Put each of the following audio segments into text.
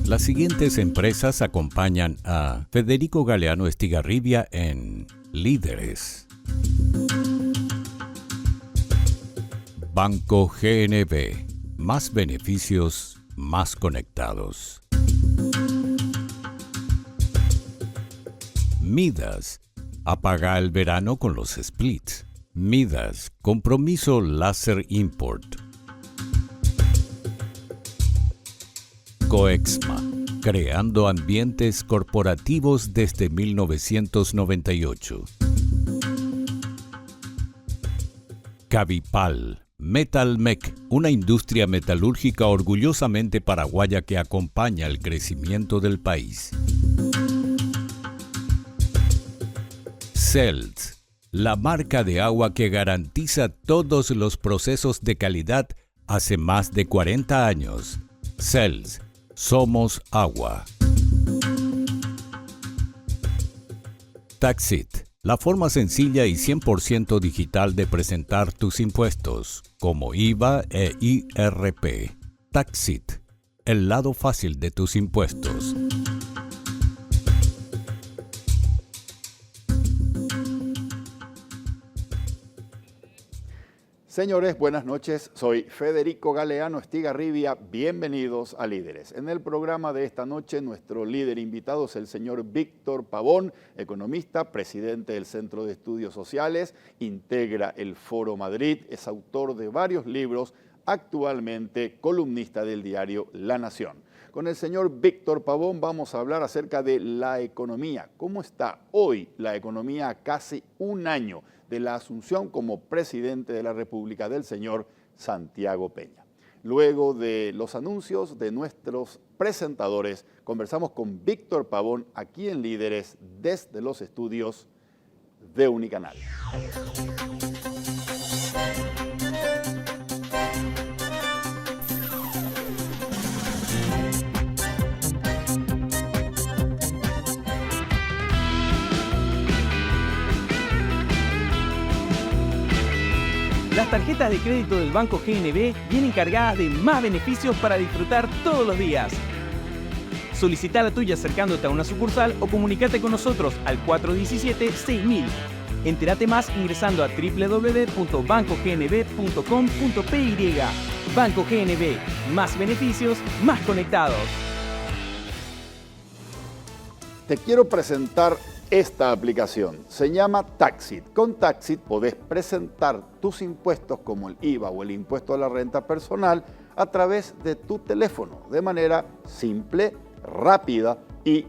Las siguientes empresas acompañan a Federico Galeano Estigarribia en Líderes. Banco GNB. Más beneficios, más conectados. Midas. Apaga el verano con los splits. Midas. Compromiso Láser Import. Coexma. Creando ambientes corporativos desde 1998. Cabipal. Metalmec, una industria metalúrgica orgullosamente paraguaya que acompaña el crecimiento del país. Cells, la marca de agua que garantiza todos los procesos de calidad hace más de 40 años. Cells, somos agua. Taxit, la forma sencilla y 100% digital de presentar tus impuestos, como IVA e IRP. Taxit, el lado fácil de tus impuestos. Señores, buenas noches. Soy Federico Galeano Estigarribia. Bienvenidos a Líderes. En el programa de esta noche, nuestro líder invitado es el señor Víctor Pavón, economista, presidente del Centro de Estudios Sociales, integra el Foro Madrid, es autor de varios libros, actualmente columnista del diario La Nación. Con el señor Víctor Pavón vamos a hablar acerca de la economía. ¿Cómo está hoy la economía a casi un año de la asunción como presidente de la República del señor Santiago Peña? Luego de los anuncios de nuestros presentadores, conversamos con Víctor Pavón aquí en Líderes desde los estudios de Unicanal. Las tarjetas de crédito del Banco GNB vienen cargadas de más beneficios para disfrutar todos los días. Solicita la tuya acercándote a una sucursal o comunícate con nosotros al 417-6000. Entérate más ingresando a www.bancognb.com.py. Banco GNB, más beneficios, más conectados. Te quiero presentar esta aplicación. Se llama Taxit. Con Taxit podés presentar tus impuestos como el IVA o el impuesto a la renta personal a través de tu teléfono de manera simple, rápida y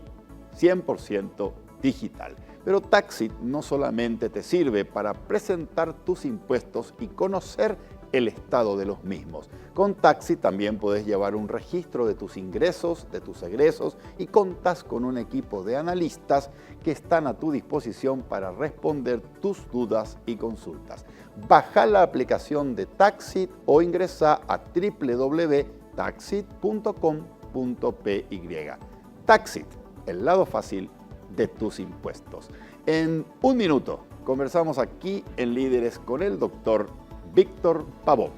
100% digital. Pero Taxit no solamente te sirve para presentar tus impuestos y conocer el estado de los mismos. Con Taxit también puedes llevar un registro de tus ingresos, de tus egresos y contás con un equipo de analistas que están a tu disposición para responder tus dudas y consultas. Baja la aplicación de Taxit o ingresa a www.taxit.com.py. Taxit, el lado fácil de tus impuestos. En un minuto conversamos aquí en Líderes con el doctor Víctor Pavón.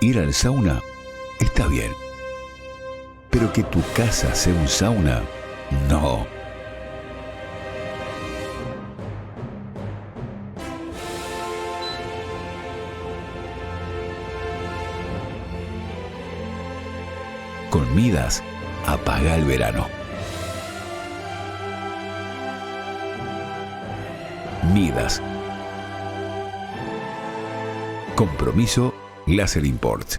Ir al sauna está bien, pero que tu casa sea un sauna, no. Con Midas, apaga el verano. Midas. Compromiso Láser Import.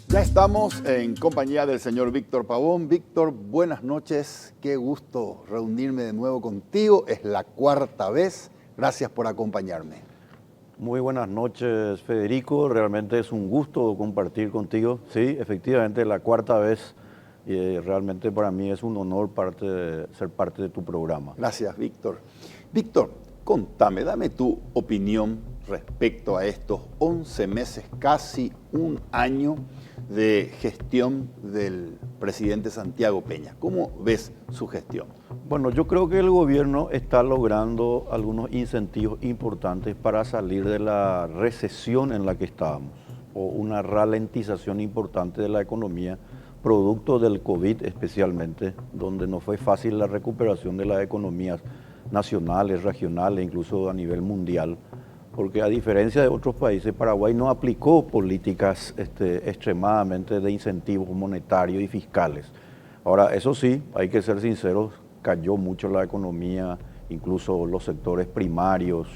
Ya estamos en compañía del señor Víctor Pavón. Víctor, buenas noches. Qué gusto reunirme de nuevo contigo. Es la cuarta vez. Gracias por acompañarme. Muy buenas noches, Federico. Realmente es un gusto compartir contigo. Sí, efectivamente, la cuarta vez. Realmente para mí es un honor ser parte de tu programa. Gracias, Víctor. Víctor, contame, dame tu opinión respecto a estos 11 meses, casi un año, de gestión del presidente Santiago Peña. ¿Cómo ves su gestión? Bueno, yo creo que el gobierno está logrando algunos incentivos importantes para salir de la recesión en la que estábamos, o una ralentización importante de la economía, producto del COVID especialmente, donde no fue fácil la recuperación de las economías nacionales, regionales, incluso a nivel mundial, porque a diferencia de otros países, Paraguay no aplicó políticas extremadamente de incentivos monetarios y fiscales. Ahora, eso sí, hay que ser sinceros, cayó mucho la economía, incluso los sectores primarios,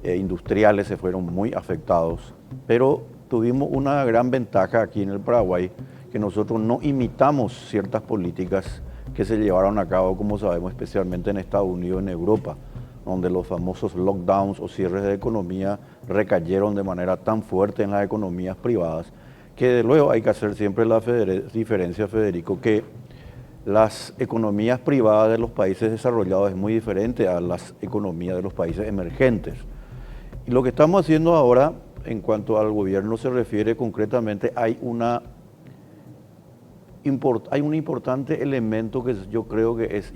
industriales se fueron muy afectados, pero tuvimos una gran ventaja aquí en el Paraguay, que nosotros no imitamos ciertas políticas que se llevaron a cabo, como sabemos, especialmente en Estados Unidos y en Europa, donde los famosos lockdowns o cierres de economía recayeron de manera tan fuerte en las economías privadas, que de luego hay que hacer siempre la diferencia, Federico, que las economías privadas de los países desarrollados es muy diferente a las economías de los países emergentes. Y lo que estamos haciendo ahora, en cuanto al gobierno se refiere concretamente, hay un importante elemento que yo creo que es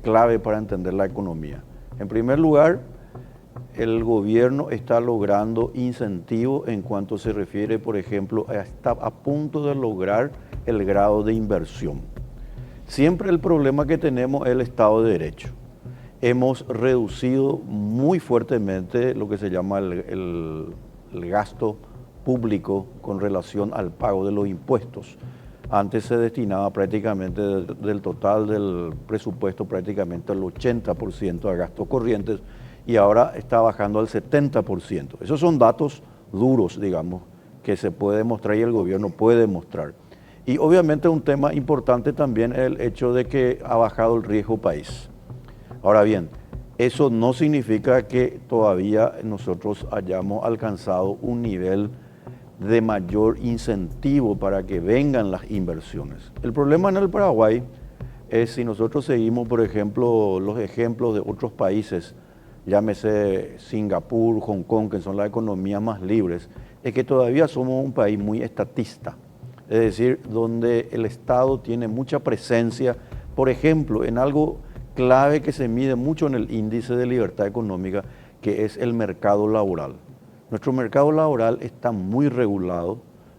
clave para entender la economía. En primer lugar, el gobierno está logrando incentivos en cuanto se refiere, por ejemplo, está a punto de lograr el grado de inversión. Siempre el problema que tenemos es el Estado de Derecho. Hemos reducido muy fuertemente lo que se llama el gasto público con relación al pago de los impuestos. Antes se destinaba prácticamente del total del presupuesto prácticamente el 80% a gastos corrientes y ahora está bajando al 70%. Esos son datos duros, digamos, que se puede mostrar y el gobierno puede mostrar. Y obviamente un tema importante también es el hecho de que ha bajado el riesgo país. Ahora bien, eso no significa que todavía nosotros hayamos alcanzado un nivel de mayor incentivo para que vengan las inversiones. El problema en el Paraguay es si nosotros seguimos, por ejemplo, los ejemplos de otros países, llámese Singapur, Hong Kong, que son las economías más libres, es que todavía somos un país muy estatista, es decir, donde el Estado tiene mucha presencia, por ejemplo, en algo clave que se mide mucho en el índice de libertad económica, que es el mercado laboral. Nuestro mercado laboral está muy regulado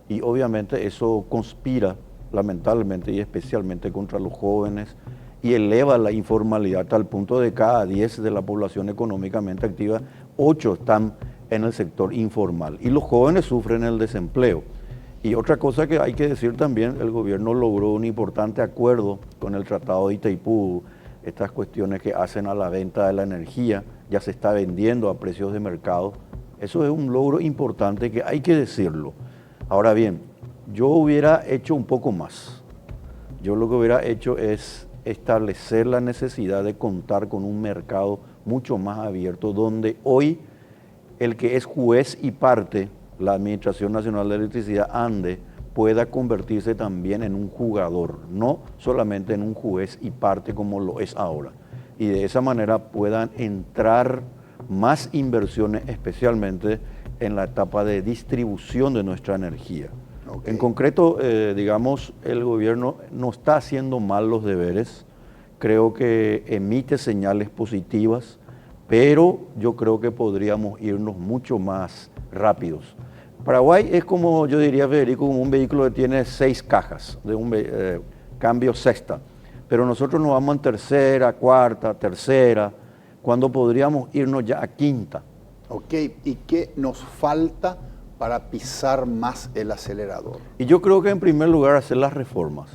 y obviamente eso conspira lamentablemente y especialmente contra los jóvenes y eleva la informalidad al punto de cada 10 de la población económicamente activa, 8 están en el sector informal y los jóvenes sufren el desempleo. Y otra cosa que hay que decir también, el gobierno logró un importante acuerdo con el Tratado de Itaipú, estas cuestiones que hacen a la venta de la energía, ya se está vendiendo a precios de mercado. Eso es un logro importante que hay que decirlo. Ahora bien, yo hubiera hecho un poco más. Yo lo que hubiera hecho es establecer la necesidad de contar con un mercado mucho más abierto, donde hoy el que es juez y parte, la Administración Nacional de Electricidad, ANDE, pueda convertirse también en un jugador, no solamente en un juez y parte como lo es ahora. Y de esa manera puedan entrar más inversiones, especialmente en la etapa de distribución de nuestra energía. Okay. En concreto, digamos, el gobierno no está haciendo mal los deberes, creo que emite señales positivas, pero yo creo que podríamos irnos mucho más rápidos. Paraguay es como, yo diría, Federico, como un vehículo que tiene 6 cajas, de un cambio sexta, pero nosotros nos vamos en tercera, cuarta, tercera, cuando podríamos irnos ya a quinta. Ok, ¿y qué nos falta para pisar más el acelerador? Y yo creo que en primer lugar hacer las reformas.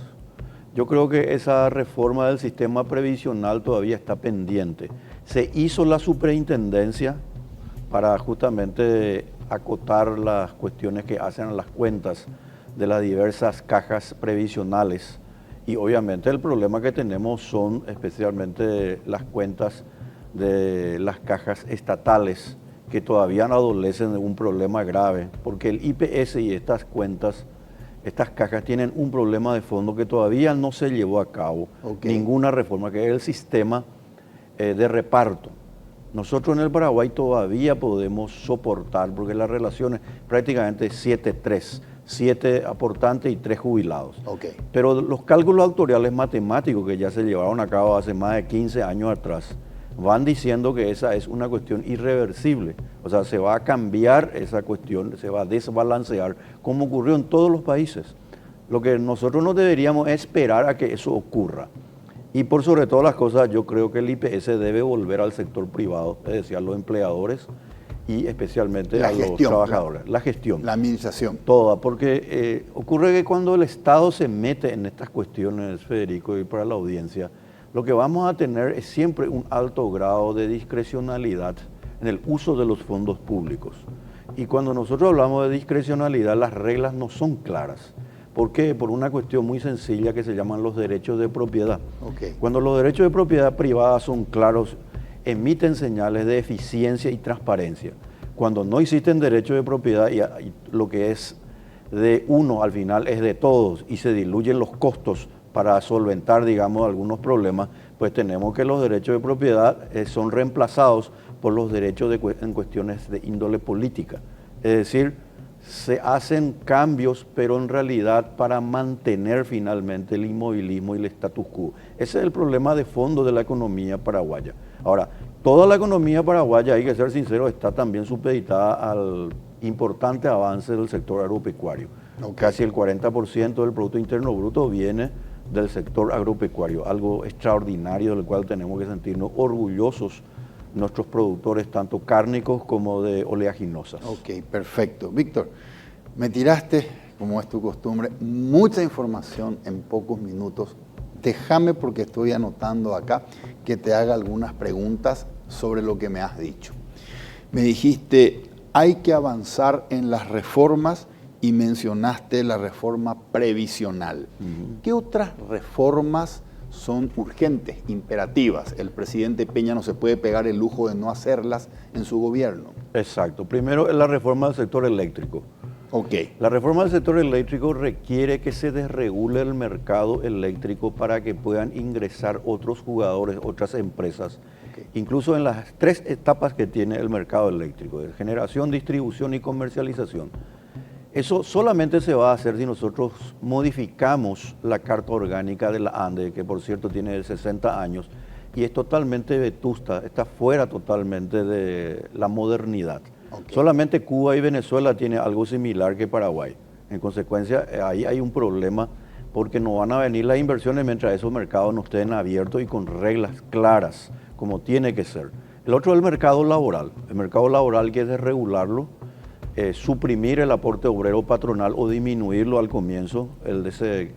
Yo creo que esa reforma del sistema previsional todavía está pendiente. Se hizo la superintendencia para justamente acotar las cuestiones que hacen a las cuentas de las diversas cajas previsionales. Y obviamente el problema que tenemos son especialmente las cuentas de las cajas estatales, que todavía adolecen de un problema grave, porque el IPS y estas cuentas, estas cajas tienen un problema de fondo que todavía no se llevó a cabo ninguna reforma, que es el sistema de reparto. Nosotros en el Paraguay todavía podemos soportar, porque la relación es prácticamente 7-3, 7 aportantes y 3 jubilados. Okay. Pero los cálculos actuariales matemáticos que ya se llevaron a cabo hace más de 15 años atrás van diciendo que esa es una cuestión irreversible. O sea, se va a cambiar esa cuestión, se va a desbalancear, como ocurrió en todos los países. Lo que nosotros no deberíamos es esperar a que eso ocurra. Y por sobre todas las cosas, yo creo que el IPS debe volver al sector privado, es decir, a los empleadores y especialmente a los trabajadores. La gestión. La administración. Toda, porque ocurre que cuando el Estado se mete en estas cuestiones, Federico, y para la audiencia, lo que vamos a tener es siempre un alto grado de discrecionalidad en el uso de los fondos públicos. Y cuando nosotros hablamos de discrecionalidad, las reglas no son claras. ¿Por qué? Por una cuestión muy sencilla que se llaman los derechos de propiedad. Okay. Cuando los derechos de propiedad privada son claros, emiten señales de eficiencia y transparencia. Cuando no existen derechos de propiedad y lo que es de uno al final es de todos y se diluyen los costos para solventar, digamos, algunos problemas, pues tenemos que los derechos de propiedad son reemplazados por los derechos en cuestiones de índole política. Es decir, se hacen cambios, pero en realidad para mantener finalmente el inmovilismo y el status quo. Ese es el problema de fondo de la economía paraguaya. Ahora, toda la economía paraguaya, hay que ser sincero, está también supeditada al importante avance del sector agropecuario. Okay. Casi el 40% del Producto Interno Bruto viene del sector agropecuario, algo extraordinario del cual tenemos que sentirnos orgullosos nuestros productores, tanto cárnicos como de oleaginosas. Ok, perfecto. Víctor, me tiraste, como es tu costumbre, mucha información en pocos minutos. Déjame, porque estoy anotando acá, que te haga algunas preguntas sobre lo que me has dicho. Me dijiste, hay que avanzar en las reformas y mencionaste la reforma previsional. ¿Qué otras reformas son urgentes, imperativas? El presidente Peña no se puede pegar el lujo de no hacerlas en su gobierno. Exacto. Primero, la reforma del sector eléctrico. Ok. La reforma del sector eléctrico requiere que se desregule el mercado eléctrico para que puedan ingresar otros jugadores, otras empresas, incluso en las 3 etapas que tiene el mercado eléctrico, de generación, distribución y comercialización. Eso solamente se va a hacer si nosotros modificamos la Carta Orgánica de la ANDE, que por cierto tiene 60 años, y es totalmente vetusta, está fuera totalmente de la modernidad. Okay. Solamente Cuba y Venezuela tienen algo similar que Paraguay. En consecuencia, ahí hay un problema porque no van a venir las inversiones mientras esos mercados no estén abiertos y con reglas claras, como tiene que ser. El otro es el mercado laboral. El mercado laboral hay que desregularlo, suprimir el aporte obrero patronal o disminuirlo al comienzo, el de ese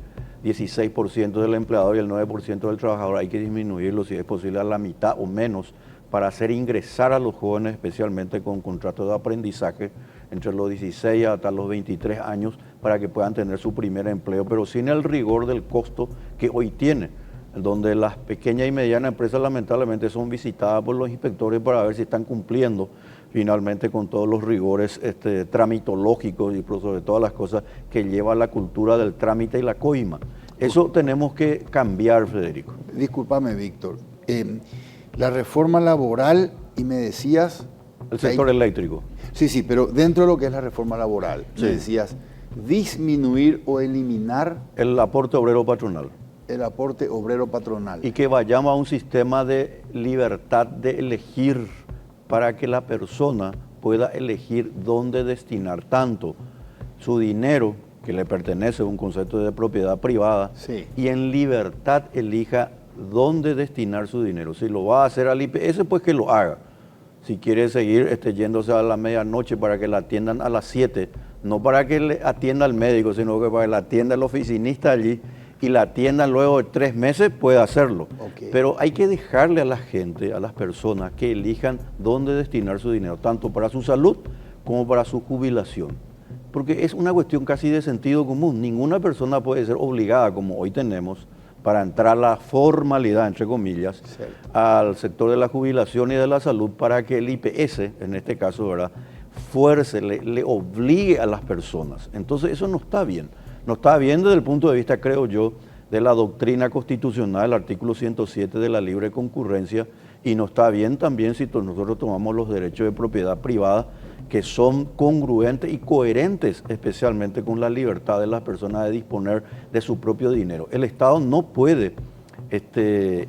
16% del empleador y el 9% del trabajador, hay que disminuirlo si es posible a la mitad o menos para hacer ingresar a los jóvenes, especialmente con contratos de aprendizaje entre los 16 hasta los 23 años, para que puedan tener su primer empleo, pero sin el rigor del costo que hoy tiene, donde las pequeñas y medianas empresas lamentablemente son visitadas por los inspectores para ver si están cumpliendo finalmente con todos los rigores tramitológicos y sobre todas las cosas que lleva la cultura del trámite y la coima. Eso tenemos que cambiar, Federico. Discúlpame, Víctor. La reforma laboral, y me decías... El sector eléctrico. Sí, pero dentro de lo que es la reforma laboral, me decías disminuir o eliminar... El aporte obrero patronal. El aporte obrero patronal. Y que vayamos a un sistema de libertad de elegir para que la persona pueda elegir dónde destinar tanto su dinero, que le pertenece a un concepto de propiedad privada, y en libertad elija dónde destinar su dinero. Si lo va a hacer al IPS, pues que lo haga. Si quiere seguir yéndose a la medianoche para que la atiendan a las 7, no para que le atienda al médico, sino que para que la atienda el oficinista allí y la atiendan luego de 3 meses, puede hacerlo. Okay. Pero hay que dejarle a la gente, a las personas, que elijan dónde destinar su dinero, tanto para su salud como para su jubilación. Porque es una cuestión casi de sentido común. Ninguna persona puede ser obligada, como hoy tenemos, para entrar a la formalidad, entre comillas, al sector de la jubilación y de la salud, para que el IPS, en este caso, ¿verdad?, fuerce, le obligue a las personas. Entonces eso no está bien. No está bien desde el punto de vista, creo yo, de la doctrina constitucional, el artículo 107 de la libre concurrencia, y no está bien también si nosotros tomamos los derechos de propiedad privada que son congruentes y coherentes, especialmente con la libertad de las personas de disponer de su propio dinero. El Estado no puede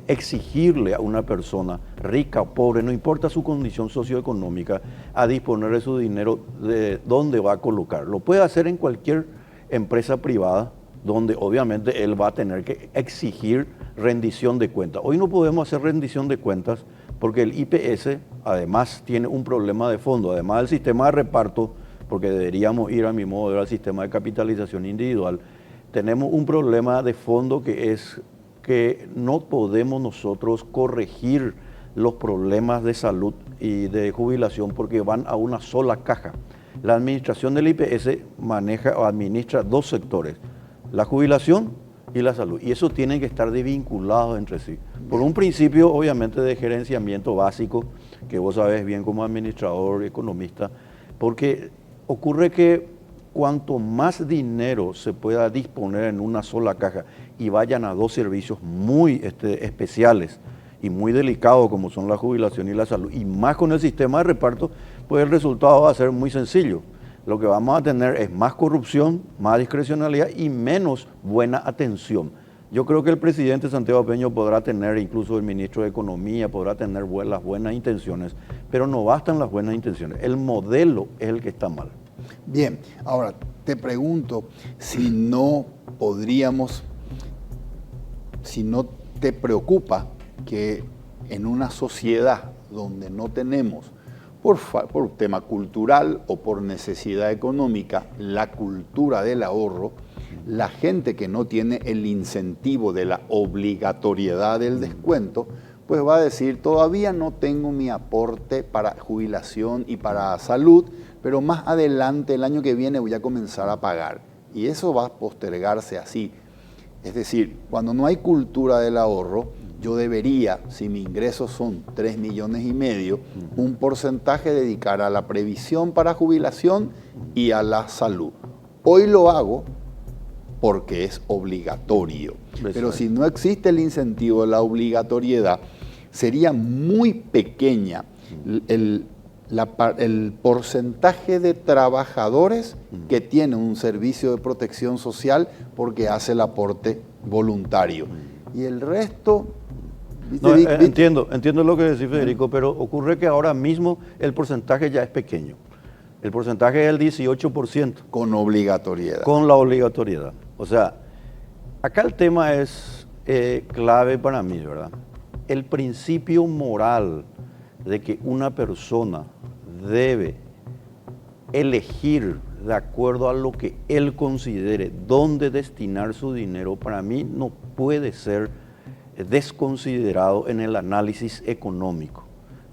exigirle a una persona rica o pobre, no importa su condición socioeconómica, a disponer de su dinero, de dónde va a colocar. Lo puede hacer en cualquier empresa privada, donde obviamente él va a tener que exigir rendición de cuentas. Hoy no podemos hacer rendición de cuentas porque el IPS además tiene un problema de fondo, además del sistema de reparto, porque deberíamos ir a mi modo de ver al sistema de capitalización individual. Tenemos un problema de fondo que es que no podemos nosotros corregir los problemas de salud y de jubilación porque van a una sola caja. La administración del IPS maneja o administra dos sectores, la jubilación y la salud, y eso tienen que estar desvinculados entre sí. Por un principio, obviamente, de gerenciamiento básico, que vos sabés bien como administrador, economista, porque ocurre que cuanto más dinero se pueda disponer en una sola caja y vayan a dos servicios muy especiales y muy delicados como son la jubilación y la salud, y más con el sistema de reparto, pues el resultado va a ser muy sencillo. Lo que vamos a tener es más corrupción, más discrecionalidad y menos buena atención. Yo creo que el presidente Santiago Peña podrá tener, incluso el ministro de Economía, podrá tener las buenas intenciones, pero no bastan las buenas intenciones. El modelo es el que está mal. Bien, ahora te pregunto si no podríamos, si no te preocupa que en una sociedad donde no tenemos, por tema cultural o por necesidad económica, la cultura del ahorro, la gente que no tiene el incentivo de la obligatoriedad del descuento, pues va a decir, todavía no tengo mi aporte para jubilación y para salud, pero más adelante, el año que viene, voy a comenzar a pagar. Y eso va a postergarse así. Es decir, cuando no hay cultura del ahorro, yo debería, si mis ingresos son 3,5 millones, un porcentaje dedicar a la previsión para jubilación y a la salud. Hoy lo hago porque es obligatorio. Pero si no existe el incentivo de la obligatoriedad, sería muy pequeña el porcentaje de trabajadores que tienen un servicio de protección social porque hace el aporte voluntario. Y el resto... No, entiendo lo que decís, Federico, pero ocurre que ahora mismo el porcentaje ya es pequeño. El porcentaje es el 18%. Con obligatoriedad. Con la obligatoriedad. O sea, acá el tema es clave para mí, ¿verdad? El principio moral de que una persona debe elegir de acuerdo a lo que él considere dónde destinar su dinero, para mí no puede ser desconsiderado en el análisis económico.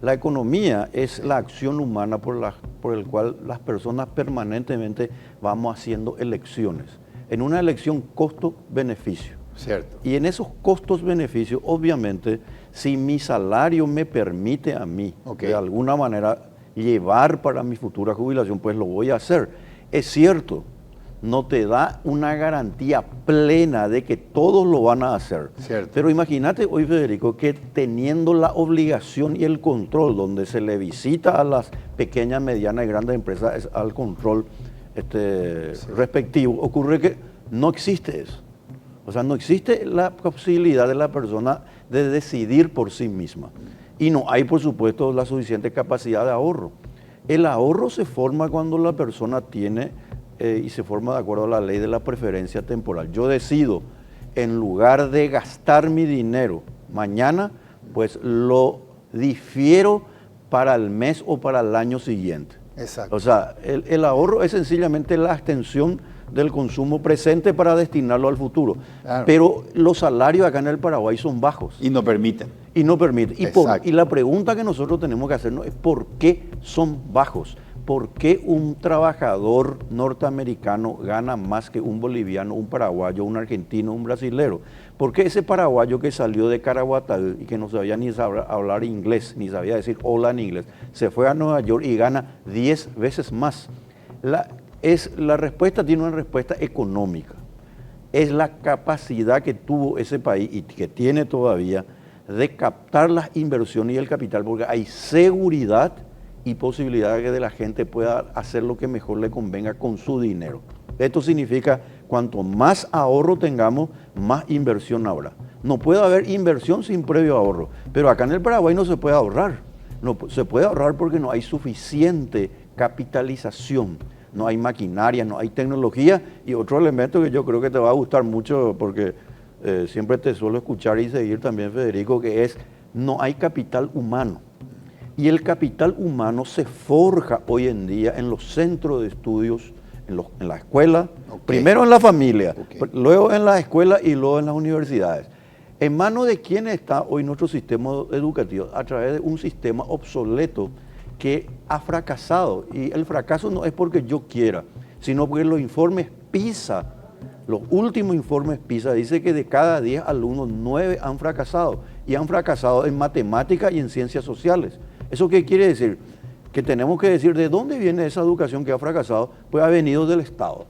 La economía es la acción humana por el cual las personas permanentemente vamos haciendo elecciones. En una elección costo-beneficio. Cierto. Y en esos costos-beneficios, obviamente, si mi salario me permite a mí, de alguna manera, llevar para mi futura jubilación, pues lo voy a hacer. Es cierto, no te da una garantía plena de que todos lo van a hacer. Cierto. Pero imagínate hoy, Federico, que teniendo la obligación y el control, donde se le visita a las pequeñas, medianas y grandes empresas al control respectivo, ocurre que no existe eso. O sea, no existe la posibilidad de la persona de decidir por sí misma. Y no hay, por supuesto, la suficiente capacidad de ahorro. El ahorro se forma cuando la persona tiene, y se forma de acuerdo a la ley de la preferencia temporal. Yo decido, en lugar de gastar mi dinero mañana, pues lo difiero para el mes o para el año siguiente. Exacto. O sea, el ahorro es sencillamente la extensión del consumo presente para destinarlo al futuro. Claro. Pero los salarios acá en el Paraguay son bajos. Y no permiten. Y no permiten. Exacto. Y la pregunta que nosotros tenemos que hacernos es ¿por qué son bajos? ¿Por qué un trabajador norteamericano gana más que un boliviano, un paraguayo, un argentino, un brasilero? ¿Por qué ese paraguayo que salió de Caraguatá y que no sabía ni hablar inglés, ni sabía decir hola en inglés, se fue a Nueva York y gana 10 veces más? La respuesta tiene una respuesta económica. Es la capacidad que tuvo ese país y que tiene todavía de captar las inversiones y el capital, porque hay seguridad y posibilidad de que la gente pueda hacer lo que mejor le convenga con su dinero. Esto significa cuanto más ahorro tengamos, más inversión habrá. No puede haber inversión sin previo ahorro, pero acá en el Paraguay no se puede ahorrar. No se puede ahorrar porque no hay suficiente capitalización, no hay maquinaria, no hay tecnología. Y otro elemento que yo creo que te va a gustar mucho, porque siempre te suelo escuchar y seguir también, Federico, que es no hay capital humano. Y el capital humano se forja hoy en día en los centros de estudios, en la escuela, primero en la familia, luego en la escuela y luego en las universidades. ¿En manos de quién está hoy nuestro sistema educativo? A través de un sistema obsoleto que ha fracasado. Y el fracaso no es porque yo quiera, sino porque los informes PISA, los últimos informes PISA, dice que de cada 10 alumnos, 9 han fracasado. Y han fracasado en matemáticas y en ciencias sociales. ¿Eso qué quiere decir? Que tenemos que decir de dónde viene esa educación que ha fracasado, pues ha venido del Estado.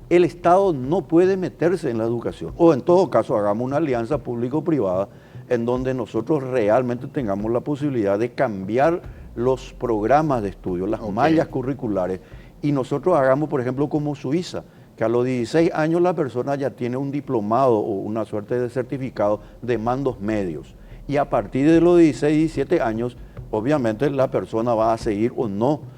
El Estado no puede meterse en la educación, o en todo caso hagamos una alianza público-privada en donde nosotros realmente tengamos la posibilidad de cambiar los programas de estudio, las mallas curriculares, y nosotros hagamos, por ejemplo, como Suiza, que a los 16 años la persona ya tiene un diplomado o una suerte de certificado de mandos medios, y a partir de los 16, 17 años, obviamente la persona va a seguir o no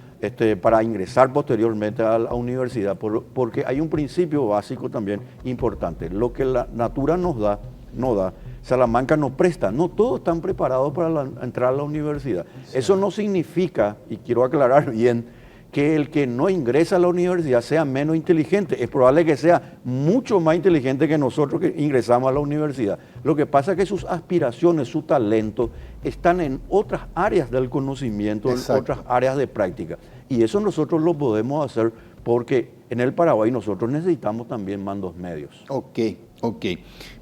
para ingresar posteriormente a la universidad, porque hay un principio básico también importante. Lo que la natura nos da, no da, Salamanca nos presta. No todos están preparados para entrar a la universidad. Sí. Eso no significa, y quiero aclarar bien, que el que no ingresa a la universidad sea menos inteligente. Es probable que sea mucho más inteligente que nosotros que ingresamos a la universidad. Lo que pasa es que sus aspiraciones, su talento, están en otras áreas del conocimiento, en otras áreas de práctica. Y eso nosotros lo podemos hacer porque en el Paraguay nosotros necesitamos también mandos medios. Ok.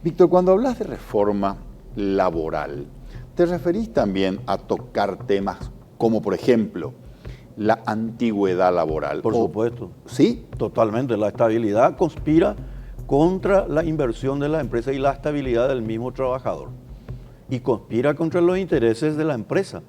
Víctor, cuando hablas de reforma laboral, ¿te referís también a tocar temas como, por ejemplo, la antigüedad laboral? Por supuesto. ¿Sí? Totalmente. La estabilidad conspira contra la inversión de la empresa y la estabilidad del mismo trabajador. Y conspira contra los intereses de la empresa.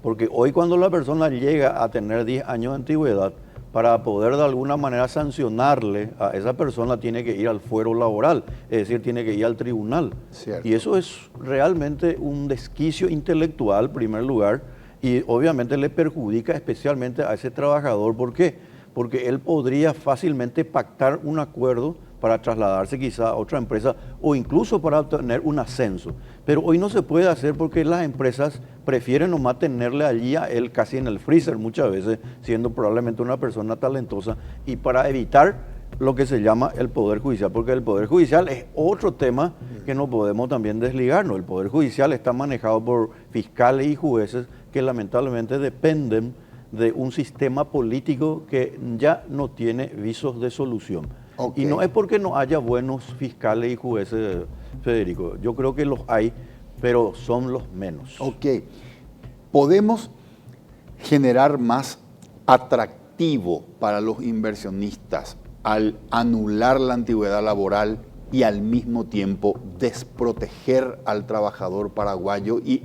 Porque hoy cuando la persona llega a tener 10 años de antigüedad, para poder de alguna manera sancionarle a esa persona tiene que ir al fuero laboral, es decir, tiene que ir al tribunal. Cierto. Y eso es realmente un desquicio intelectual, en primer lugar, y obviamente le perjudica especialmente a ese trabajador. ¿Por qué? Porque él podría fácilmente pactar un acuerdo para trasladarse quizá a otra empresa o incluso para obtener un ascenso. Pero hoy no se puede hacer porque las empresas prefieren nomás tenerle allí a él casi en el freezer muchas veces, siendo probablemente una persona talentosa, y para evitar lo que se llama el Poder Judicial, porque el Poder Judicial es otro tema que no podemos también desligarnos. El Poder Judicial está manejado por fiscales y jueces que lamentablemente dependen de un sistema político que ya no tiene visos de solución. Y no es porque no haya buenos fiscales y jueces, Federico. Yo creo que los hay, pero son los menos. ¿Podemos generar más atractivo para los inversionistas al anular la antigüedad laboral y al mismo tiempo desproteger al trabajador paraguayo y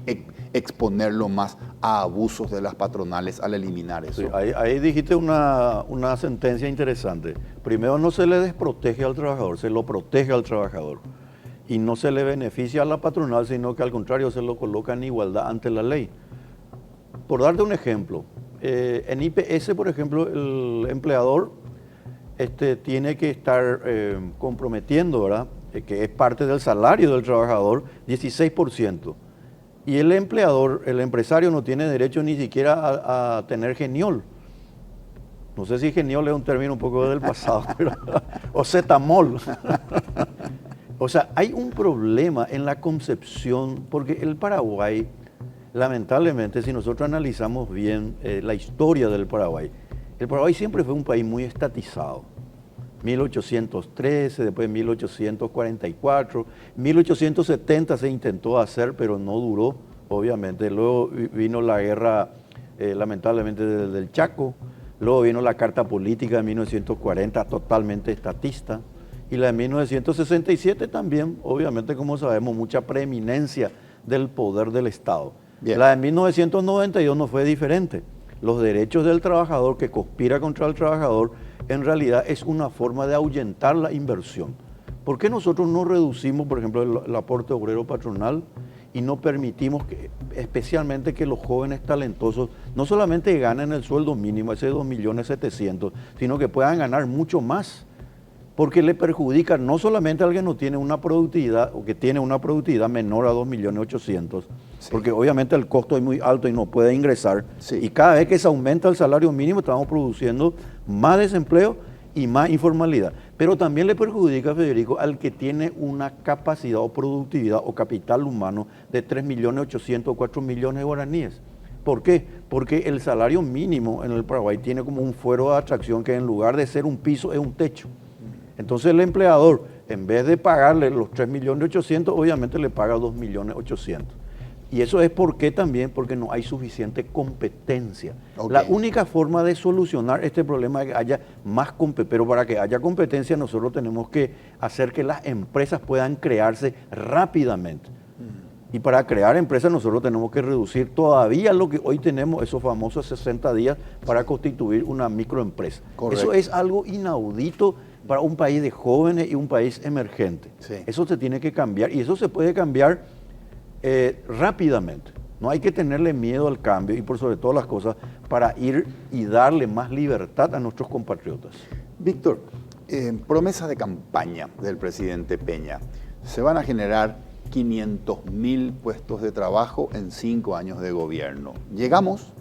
exponerlo más a abusos de las patronales al eliminar eso? Sí, ahí dijiste una sentencia interesante. Primero, no se le desprotege al trabajador, se lo protege al trabajador. Y no se le beneficia a la patronal, sino que al contrario se lo coloca en igualdad ante la ley. Por darte un ejemplo, en IPS, por ejemplo, el empleador tiene que estar comprometiendo, ¿verdad?, que es parte del salario del trabajador, 16%. Y el empleador, el empresario, no tiene derecho ni siquiera a tener geniol. No sé si geniol es un término un poco del pasado, pero, o cetamol. O sea, hay un problema en la concepción, porque el Paraguay, lamentablemente, si nosotros analizamos bien la historia del Paraguay, el Paraguay siempre fue un país muy estatizado. 1813, después 1844, 1870 se intentó hacer, pero no duró, obviamente. Luego vino la guerra, lamentablemente, del Chaco. Luego vino la Carta Política de 1940, totalmente estatista. Y la de 1967 también, obviamente, como sabemos, mucha preeminencia del poder del Estado. Bien. La de 1992 no fue diferente. los derechos del trabajador que conspira contra el trabajador, en realidad es una forma de ahuyentar la inversión. ¿Por qué nosotros no reducimos, por ejemplo, el aporte obrero patronal y no permitimos que, especialmente que los jóvenes talentosos, no solamente ganen el sueldo mínimo, ese 2.700.000, sino que puedan ganar mucho más? Porque le perjudica no solamente al que no tiene una productividad o que tiene una productividad menor a 2.800.000, sí, porque obviamente el costo es muy alto y no puede ingresar. Sí. Y cada vez que se aumenta el salario mínimo estamos produciendo más desempleo y más informalidad. Pero también le perjudica, Federico, al que tiene una capacidad o productividad o capital humano de 3.800.000 o 4 millones de guaraníes. ¿Por qué? Porque el salario mínimo en el Paraguay tiene como un fuero de atracción que en lugar de ser un piso es un techo. Entonces el empleador, en vez de pagarle los 3.800.000, obviamente le paga 2.800.000. Y eso es porque no hay suficiente competencia. Okay. La única forma de solucionar este problema es que haya más competencia, pero para que haya competencia nosotros tenemos que hacer que las empresas puedan crearse rápidamente. Y para crear empresas nosotros tenemos que reducir todavía lo que hoy tenemos, esos famosos 60 días para constituir una microempresa. Correcto. Eso es algo inaudito para un país de jóvenes y un país emergente. Sí. Eso se tiene que cambiar y eso se puede cambiar rápidamente. No hay que tenerle miedo al cambio y por sobre todas las cosas para ir y darle más libertad a nuestros compatriotas. Víctor, promesa de campaña del presidente Peña. Se van a generar 500.000 puestos de trabajo en 5 años de gobierno. ¿Llegamos?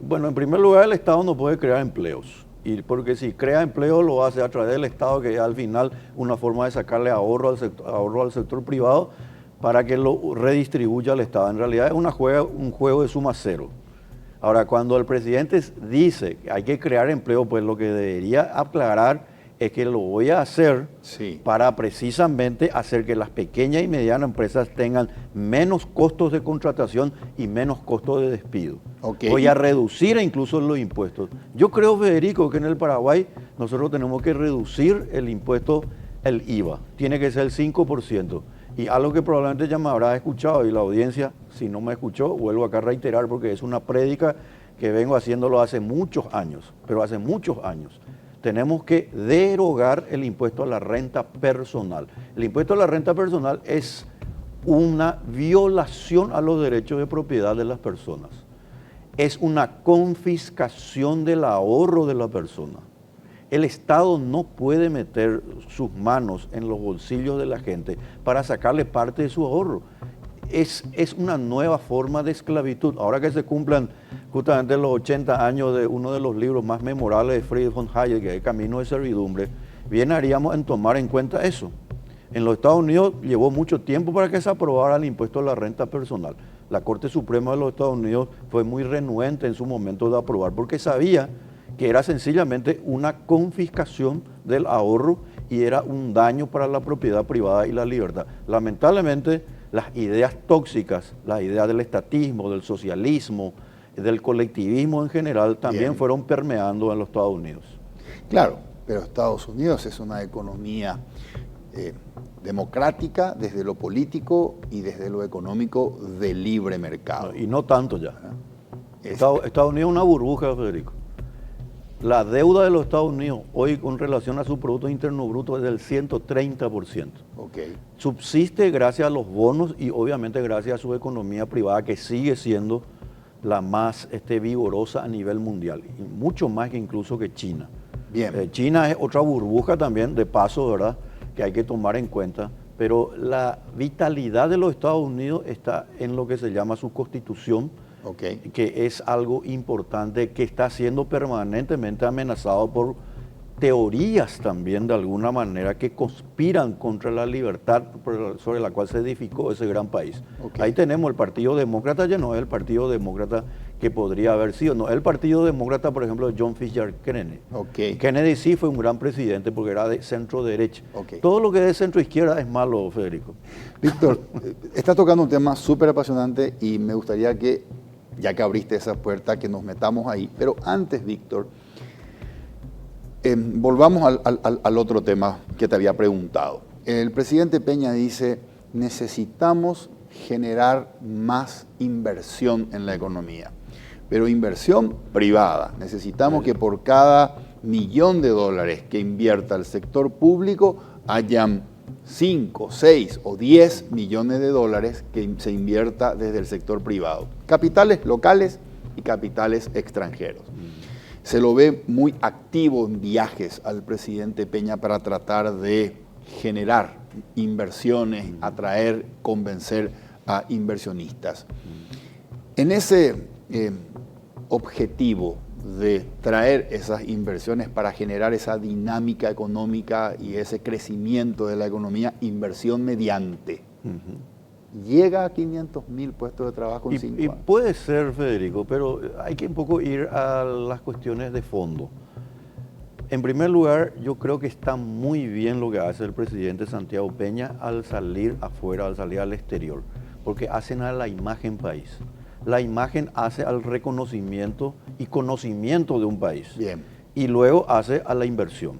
Bueno, en primer lugar el Estado no puede crear empleos. Y porque si crea empleo lo hace a través del Estado, que es al final una forma de sacarle ahorro al sector privado para que lo redistribuya al Estado. En realidad es un juego de suma cero. Ahora, cuando el presidente dice que hay que crear empleo, pues lo que debería aclarar es que lo voy a hacer para precisamente hacer que las pequeñas y medianas empresas tengan menos costos de contratación y menos costos de despido. Okay. Voy a reducir incluso los impuestos. Yo creo, Federico, que en el Paraguay nosotros tenemos que reducir el impuesto, el IVA. Tiene que ser el 5%. Y algo que probablemente ya me habrá escuchado y la audiencia, si no me escuchó, vuelvo acá a reiterar porque es una prédica que vengo haciéndolo hace muchos años, pero hace muchos años. Tenemos que derogar el impuesto a la renta personal. El impuesto a la renta personal es una violación a los derechos de propiedad de las personas. Es una confiscación del ahorro de la persona. El Estado no puede meter sus manos en los bolsillos de la gente para sacarle parte de su ahorro. Es una nueva forma de esclavitud. Ahora que se cumplan justamente los 80 años de uno de los libros más memorables de Friedrich von Hayek, que es Camino de Servidumbre, bien haríamos en tomar en cuenta eso. En los Estados Unidos llevó mucho tiempo para que se aprobara el impuesto a la renta personal. La Corte Suprema de los Estados Unidos fue muy renuente en su momento de aprobar porque sabía que era sencillamente una confiscación del ahorro y era un daño para la propiedad privada y la libertad. Lamentablemente, las ideas tóxicas, las ideas del estatismo, del socialismo, del colectivismo en general, también fueron permeando en los Estados Unidos. Claro, pero Estados Unidos es una economía democrática desde lo político y desde lo económico de libre mercado. Y no tanto ya. Estados Unidos es una burbuja, Federico. La deuda de los Estados Unidos hoy con relación a su Producto Interno Bruto es del 130%. Okay. Subsiste gracias a los bonos y obviamente gracias a su economía privada que sigue siendo la más vigorosa a nivel mundial, y mucho más que incluso que China. Bien. China es otra burbuja también, de paso, ¿verdad?, que hay que tomar en cuenta, pero la vitalidad de los Estados Unidos está en lo que se llama su constitución, que es algo importante que está siendo permanentemente amenazado por teorías también de alguna manera que conspiran contra la libertad sobre la cual se edificó ese gran país. Ahí tenemos el Partido Demócrata, ya no es el Partido Demócrata que podría haber sido, no, el Partido Demócrata, por ejemplo, de John Fitzgerald Kennedy. Kennedy sí fue un gran presidente porque era de centro derecha. Todo lo que es de centro izquierda es malo, Federico. Víctor, está tocando un tema súper apasionante y me gustaría que, ya que abriste esa puerta, que nos metamos ahí. Pero antes, Víctor, volvamos al otro tema que te había preguntado. El presidente Peña dice, necesitamos generar más inversión en la economía. Pero inversión privada. Necesitamos que por cada $1.000.000 que invierta el sector público, hayan 5, 6 o 10 millones de dólares que se invierta desde el sector privado. Capitales locales y capitales extranjeros. Se lo ve muy activo en viajes al presidente Peña para tratar de generar inversiones, atraer, convencer a inversionistas. En ese objetivo de traer esas inversiones para generar esa dinámica económica y ese crecimiento de la economía, inversión mediante, llega a 500.000 puestos de trabajo en 5 años. Y puede ser, Federico, pero hay que un poco ir a las cuestiones de fondo. En primer lugar, yo creo que está muy bien lo que hace el presidente Santiago Peña al salir afuera, al salir al exterior, porque hacen a la imagen país. La imagen hace al reconocimiento y conocimiento de un país. Bien. Y luego hace a la inversión.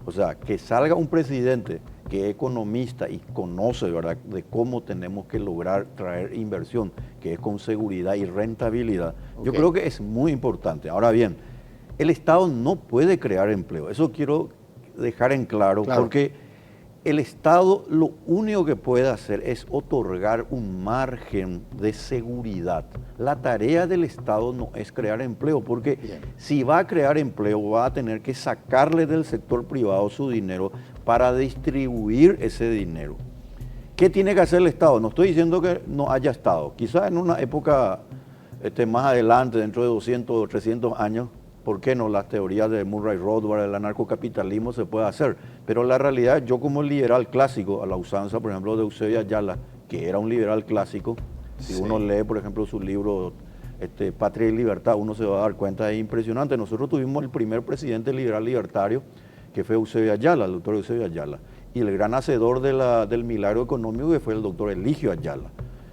O sea, que salga un presidente que es economista y conoce, ¿verdad?, de cómo tenemos que lograr traer inversión, que es con seguridad y rentabilidad. Okay. Yo creo que es muy importante. Ahora bien, el Estado no puede crear empleo. Eso quiero dejar en claro, porque el Estado lo único que puede hacer es otorgar un margen de seguridad. La tarea del Estado no es crear empleo, porque si va a crear empleo va a tener que sacarle del sector privado su dinero para distribuir ese dinero. ¿Qué tiene que hacer el Estado? No estoy diciendo que no haya Estado. Quizás en una época más adelante, dentro de 200 o 300 años, ¿por qué no? Las teorías de Murray Rothbard, el anarcocapitalismo se puede hacer. Pero la realidad, yo como liberal clásico, a la usanza, por ejemplo, de Eusebio Ayala, que era un liberal clásico, si uno lee, por ejemplo, su libro Patria y Libertad, uno se va a dar cuenta, es impresionante. Nosotros tuvimos el primer presidente liberal libertario, que fue Eusebio Ayala, el doctor Eusebio Ayala, y el gran hacedor del milagro económico, que fue el doctor Eligio Ayala.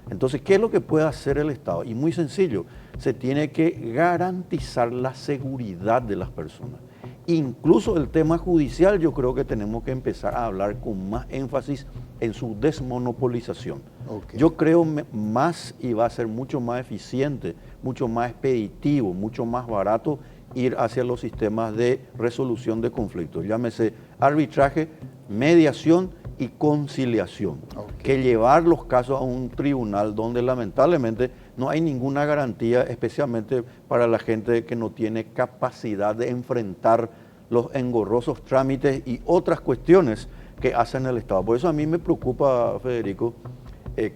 Entonces, ¿qué es lo que puede hacer el Estado? Y muy sencillo, se tiene que garantizar la seguridad de las personas. Incluso el tema judicial, yo creo que tenemos que empezar a hablar con más énfasis en su desmonopolización. Okay. Yo creo más, y va a ser mucho más eficiente, mucho más expeditivo, mucho más barato ir hacia los sistemas de resolución de conflictos. Llámese arbitraje, mediación y conciliación, que llevar los casos a un tribunal donde lamentablemente no hay ninguna garantía, especialmente para la gente que no tiene capacidad de enfrentar los engorrosos trámites y otras cuestiones que hacen el Estado. Por eso a mí me preocupa, Federico,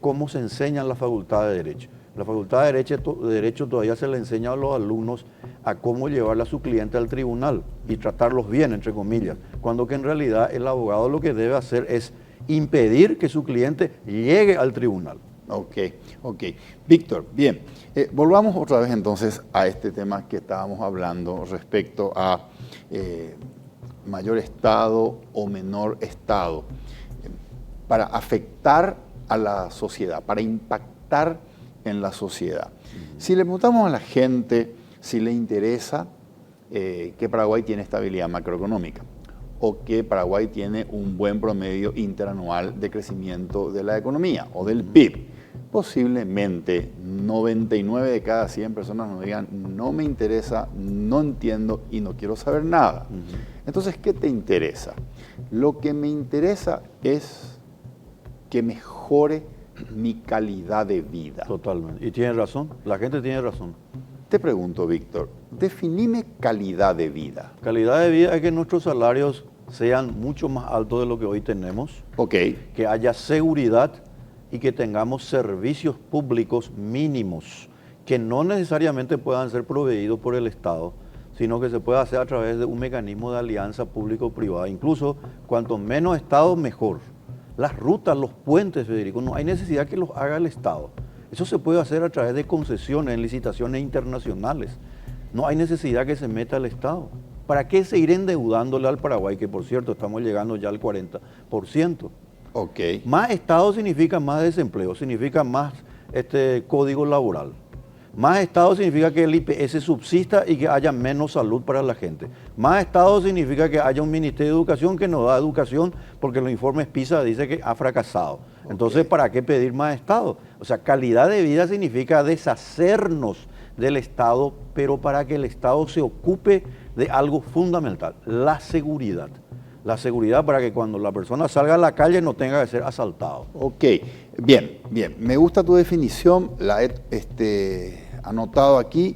cómo se enseña en la Facultad de Derecho. La Facultad de Derecho todavía se le enseña a los alumnos a cómo llevarle a su cliente al tribunal y tratarlos bien, entre comillas, cuando que en realidad el abogado lo que debe hacer es impedir que su cliente llegue al tribunal. Ok. Víctor, bien, volvamos otra vez entonces a este tema que estábamos hablando respecto a mayor Estado o menor Estado, para afectar a la sociedad, para impactar en la sociedad. Si le preguntamos a la gente si le interesa que Paraguay tiene estabilidad macroeconómica o que Paraguay tiene un buen promedio interanual de crecimiento de la economía o del PIB, posiblemente 99 de cada 100 personas nos digan no me interesa, no entiendo y no quiero saber nada. Entonces, ¿qué te interesa? Lo que me interesa es que mejore mi calidad de vida. Totalmente. Y tiene razón, la gente tiene razón. Te pregunto, Víctor, definime calidad de vida. Calidad de vida es que nuestros salarios sean mucho más altos de lo que hoy tenemos. Que haya seguridad y que tengamos servicios públicos mínimos que no necesariamente puedan ser proveídos por el Estado, sino que se pueda hacer a través de un mecanismo de alianza público-privada. Incluso, cuanto menos Estado, mejor. Las rutas, los puentes, Federico, no hay necesidad que los haga el Estado. Eso se puede hacer a través de concesiones en licitaciones internacionales. No hay necesidad que se meta el Estado. ¿Para qué seguir endeudándole al Paraguay? Que por cierto, estamos llegando ya al 40%. Más Estado significa más desempleo, significa más código laboral. Más Estado significa que el IPS subsista y que haya menos salud para la gente. Más Estado significa que haya un Ministerio de Educación que no da educación porque los informes PISA dicen que ha fracasado. Entonces, ¿para qué pedir más Estado? O sea, calidad de vida significa deshacernos del Estado, pero para que el Estado se ocupe de algo fundamental, la seguridad. La seguridad para que cuando la persona salga a la calle no tenga que ser asaltado. Ok, bien. Me gusta tu definición, la he anotado aquí.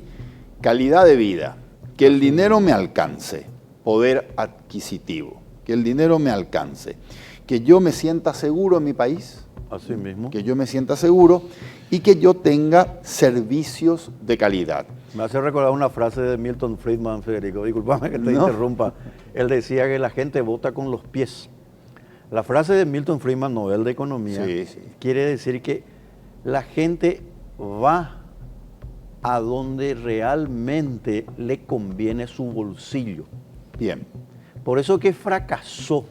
Calidad de vida, que el dinero me alcance, poder adquisitivo, que el dinero me alcance, que yo me sienta seguro en mi país, Así mismo. que yo me sienta seguro y que yo tenga servicios de calidad. Me hace recordar una frase de Milton Friedman, Federico, discúlpame que te interrumpa. Él decía que la gente vota con los pies. La frase de Milton Friedman, Nobel de Economía, quiere decir que la gente va a donde realmente le conviene su bolsillo. Bien. Por eso que fracasó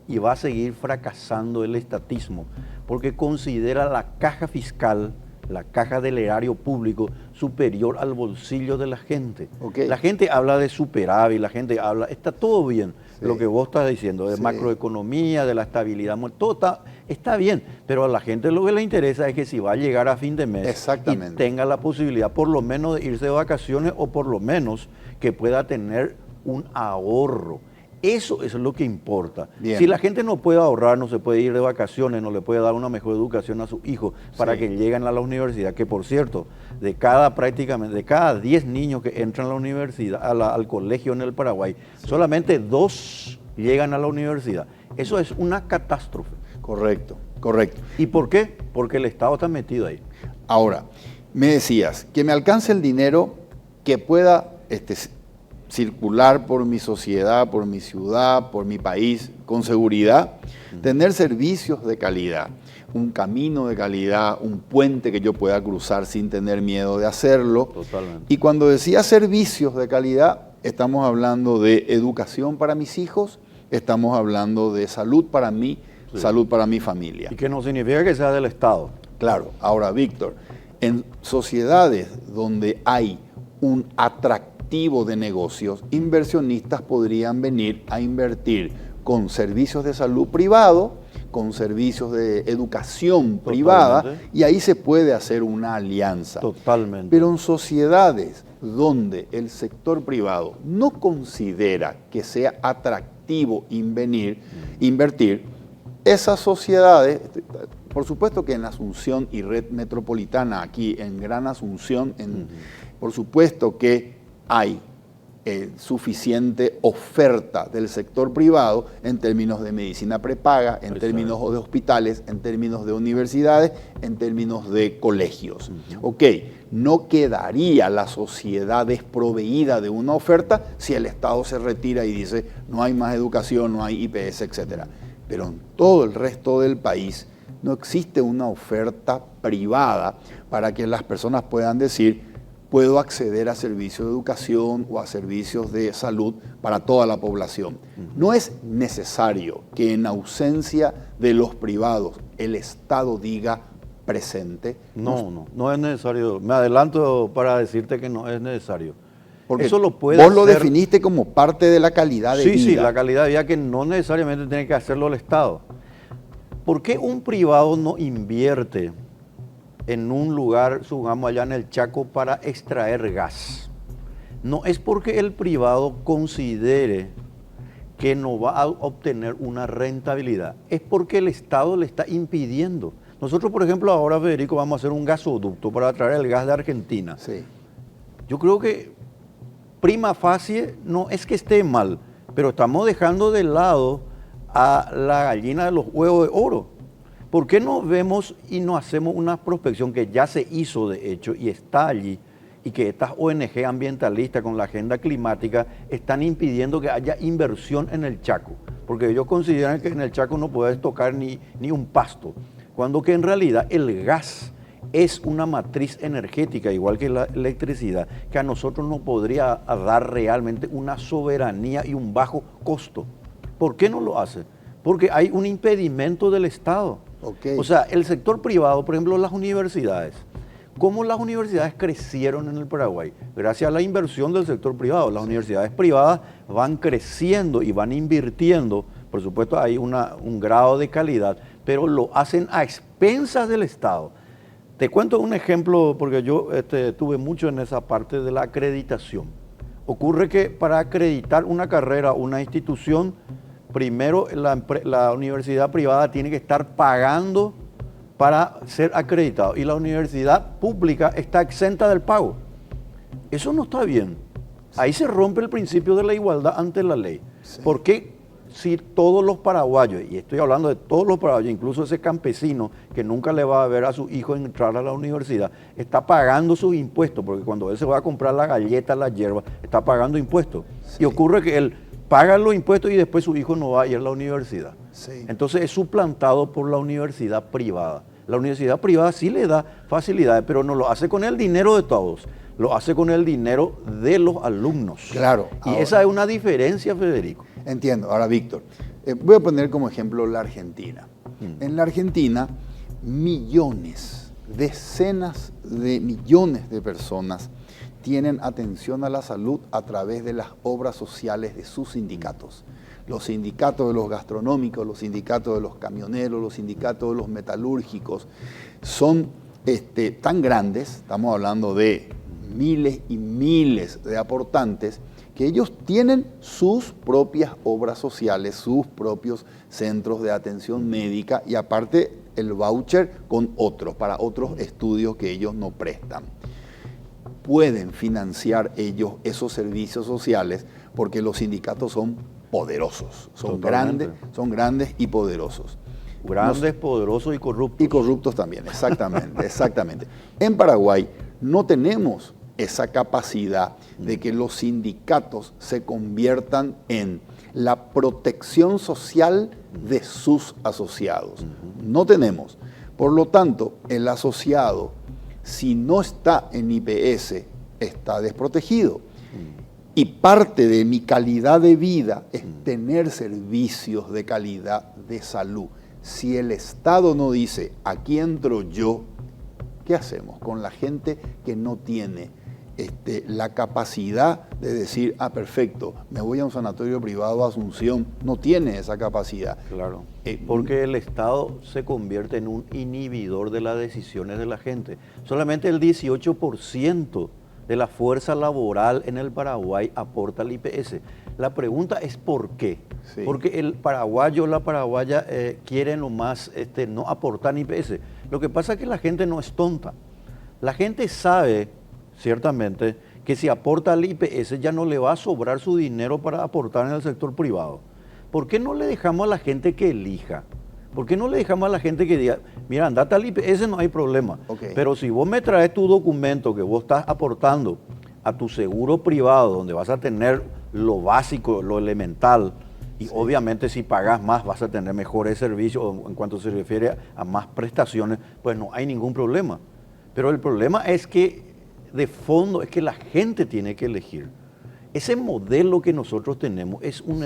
y va a seguir fracasando el estatismo, porque considera la caja fiscal, la caja del erario público, superior al bolsillo de la gente. Okay. La gente habla de superávit, la gente habla, está todo bien, lo que vos estás diciendo, de macroeconomía, de la estabilidad, todo está bien, pero a la gente lo que le interesa es que si va a llegar a fin de mes y tenga la posibilidad por lo menos de irse de vacaciones o por lo menos que pueda tener un ahorro. Eso es lo que importa. Bien. Si la gente no puede ahorrar, no se puede ir de vacaciones, no le puede dar una mejor educación a sus hijos para que lleguen a la universidad, que por cierto, prácticamente de cada 10 niños que entran a la universidad, al colegio en el Paraguay, solamente 2 llegan a la universidad. Eso es una catástrofe. Correcto. ¿Y por qué? Porque el Estado está metido ahí. Ahora, me decías, que me alcance el dinero que pueda circular por mi sociedad, por mi ciudad, por mi país, con seguridad, tener servicios de calidad, un camino de calidad, un puente que yo pueda cruzar sin tener miedo de hacerlo. Totalmente. Y cuando decía servicios de calidad, estamos hablando de educación para mis hijos, estamos hablando de salud para mí, salud para mi familia. Y que no significa que sea del Estado. Claro. Ahora, Víctor, en sociedades donde hay un atractivo de negocios, inversionistas podrían venir a invertir con servicios de salud privado, con servicios de educación privada, y ahí se puede hacer una alianza. Totalmente. Pero en sociedades donde el sector privado no considera que sea atractivo invertir, esas sociedades, por supuesto que en Asunción y Red Metropolitana, aquí en Gran Asunción, por supuesto que hay suficiente oferta del sector privado en términos de medicina prepaga, en términos de hospitales, en términos de universidades, en términos de colegios. Ok, no quedaría la sociedad desproveída de una oferta si el Estado se retira y dice no hay más educación, no hay IPS, etc. Pero en todo el resto del país no existe una oferta privada para que las personas puedan decir puedo acceder a servicios de educación o a servicios de salud para toda la población. No es necesario que en ausencia de los privados el Estado diga presente. No es necesario. Me adelanto para decirte que no es necesario. Porque eso lo puede vos lo definiste como parte de la calidad de vida. Sí, la calidad de vida que no necesariamente tiene que hacerlo el Estado. ¿Por qué un privado no invierte en un lugar, supongamos allá en el Chaco, para extraer gas? No es porque el privado considere que no va a obtener una rentabilidad, es porque el Estado le está impidiendo. Nosotros, por ejemplo, ahora, Federico, vamos a hacer un gasoducto para traer el gas de Argentina. Sí. Yo creo que prima facie no es que esté mal, pero estamos dejando de lado a la gallina de los huevos de oro. ¿Por qué no vemos y no hacemos una prospección que ya se hizo de hecho y está allí y que estas ONG ambientalistas con la agenda climática están impidiendo que haya inversión en el Chaco? Porque ellos consideran que en el Chaco no puedes tocar ni un pasto, cuando que en realidad el gas es una matriz energética, igual que la electricidad, que a nosotros nos podría dar realmente una soberanía y un bajo costo. ¿Por qué no lo hace? Porque hay un impedimento del Estado. Okay. O sea, el sector privado, por ejemplo, las universidades. ¿Cómo las universidades crecieron en el Paraguay? Gracias a la inversión del sector privado. Las universidades privadas van creciendo y van invirtiendo. Por supuesto, hay un grado de calidad, pero lo hacen a expensas del Estado. Te cuento un ejemplo, porque yo tuve mucho en esa parte de la acreditación. Ocurre que para acreditar una carrera, una institución, primero la universidad privada tiene que estar pagando para ser acreditado y la universidad pública está exenta del pago. Eso no está bien. Ahí se rompe el principio de la igualdad ante la ley. Sí. Porque si todos los paraguayos, y estoy hablando de todos los paraguayos, incluso ese campesino que nunca le va a ver a su hijo entrar a la universidad, está pagando sus impuestos, porque cuando él se va a comprar la galleta, la hierba, está pagando impuestos. Sí. Y ocurre que él paga los impuestos y después su hijo no va a ir a la universidad. Sí. Entonces es suplantado por la universidad privada. La universidad privada sí le da facilidades, pero no lo hace con el dinero de todos, lo hace con el dinero de los alumnos. Claro. Y esa es una diferencia, Federico. Entiendo. Ahora, Víctor, voy a poner como ejemplo la Argentina. En la Argentina, millones, decenas de millones de personas tienen atención a la salud a través de las obras sociales de sus sindicatos. Los sindicatos de los gastronómicos, los sindicatos de los camioneros, los sindicatos de los metalúrgicos, son tan grandes, estamos hablando de miles y miles de aportantes, que ellos tienen sus propias obras sociales, sus propios centros de atención médica y aparte el voucher con otros, para otros estudios que ellos no prestan. Pueden financiar ellos esos servicios sociales porque los sindicatos son poderosos, son grandes y poderosos. Grandes, poderosos y corruptos. Y corruptos también, exactamente, exactamente. En Paraguay no tenemos esa capacidad de que los sindicatos se conviertan en la protección social de sus asociados. No tenemos. Por lo tanto, el asociado, si no está en IPS, está desprotegido. Y parte de mi calidad de vida es tener servicios de calidad de salud. Si el Estado no dice, aquí entro yo, ¿qué hacemos con la gente que no tiene la capacidad de decir, perfecto, me voy a un sanatorio privado a Asunción? No tiene esa capacidad. Claro, porque el Estado se convierte en un inhibidor de las decisiones de la gente. Solamente el 18% de la fuerza laboral en el Paraguay aporta al IPS. La pregunta es ¿por qué? Sí. Porque el paraguayo o la paraguaya quieren nomás no aportar IPS. Lo que pasa es que la gente no es tonta. La gente sabe, ciertamente, que si aporta al IPS ya no le va a sobrar su dinero para aportar en el sector privado. ¿Por qué no le dejamos a la gente que elija? ¿Por qué no le dejamos a la gente que diga, mira, andate al IPS, no hay problema? Okay. Pero si vos me traes tu documento que vos estás aportando a tu seguro privado, donde vas a tener lo básico, lo elemental, y obviamente si pagas más vas a tener mejores servicios en cuanto se refiere a más prestaciones, pues no hay ningún problema. Pero el problema es que, de fondo, es que la gente tiene que elegir. Ese modelo que nosotros tenemos es un